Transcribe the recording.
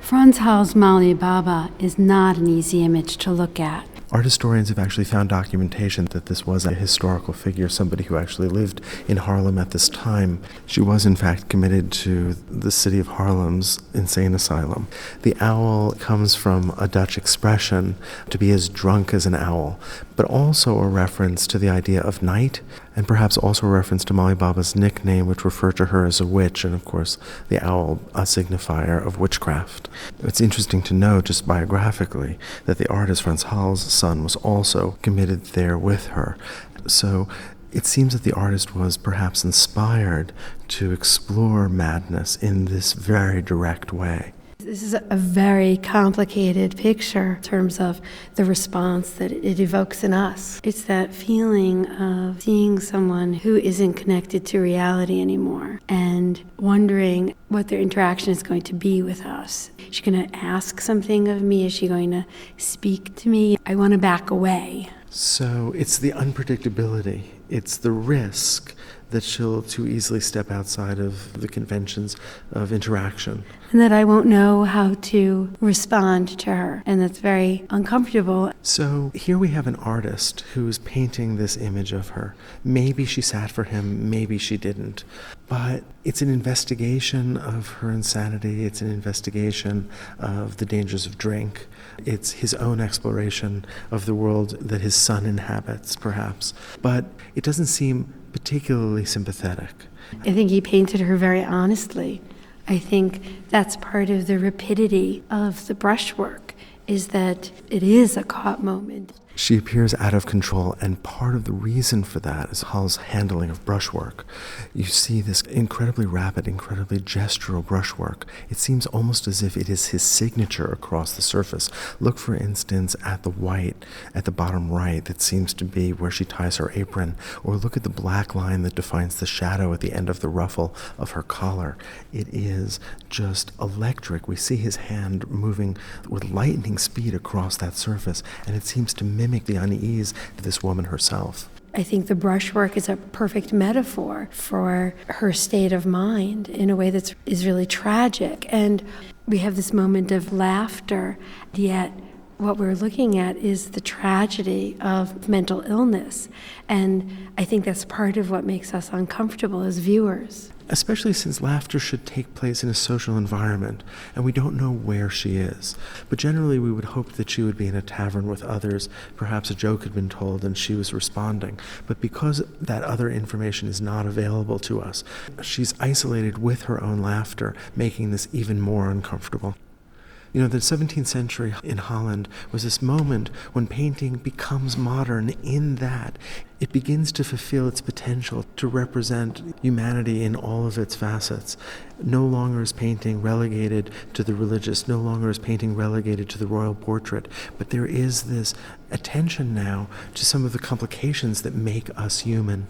Frans Hals' Malle Babbe is not an easy image to look at. Art historians have actually found documentation that this was a historical figure, somebody who actually lived in Haarlem at this time. She was, in fact, committed to the city of Haarlem's insane asylum. The owl comes from a Dutch expression, to be as drunk as an owl, but also a reference to the idea of night, and perhaps also a reference to Malle Babbe's nickname, which referred to her as a witch, and of course the owl a signifier of witchcraft. It's interesting to know, just biographically, that the artist Frans Hals' son was also committed there with her. So it seems that the artist was perhaps inspired to explore madness in this very direct way. This is a very complicated picture in terms of the response that it evokes in us. It's that feeling of seeing someone who isn't connected to reality anymore and wondering what their interaction is going to be with us. Is she going to ask something of me? Is she going to speak to me? I want to back away. So it's the unpredictability, it's the risk that she'll too easily step outside of the conventions of interaction. And that I won't know how to respond to her, and that's very uncomfortable. So here we have an artist who is painting this image of her. Maybe she sat for him, maybe she didn't. But it's an investigation of her insanity, it's an investigation of the dangers of drink. It's his own exploration of the world that his son inhabits, perhaps. But it doesn't seem particularly sympathetic. I think he painted her very honestly. I think that's part of the rapidity of the brushwork, is that it is a caught moment. She appears out of control, and part of the reason for that is Hals' handling of brushwork. You see this incredibly rapid, incredibly gestural brushwork. It seems almost as if it is his signature across the surface. Look, for instance, at the white at the bottom right that seems to be where she ties her apron, or look at the black line that defines the shadow at the end of the ruffle of her collar. It is just electric. We see his hand moving with lightning speed across that surface, and it seems to mimic the unease of this woman herself. I think the brushwork is a perfect metaphor for her state of mind in a way that is really tragic. And we have this moment of laughter, yet what we're looking at is the tragedy of mental illness. And I think that's part of what makes us uncomfortable as viewers. Especially since laughter should take place in a social environment, and we don't know where she is. But generally we would hope that she would be in a tavern with others, perhaps a joke had been told and she was responding. But because that other information is not available to us, she's isolated with her own laughter, making this even more uncomfortable. You know, the 17th century in Holland was this moment when painting becomes modern in that it begins to fulfill its potential to represent humanity in all of its facets. No longer is painting relegated to the religious, no longer is painting relegated to the royal portrait, but there is this attention now to some of the complications that make us human.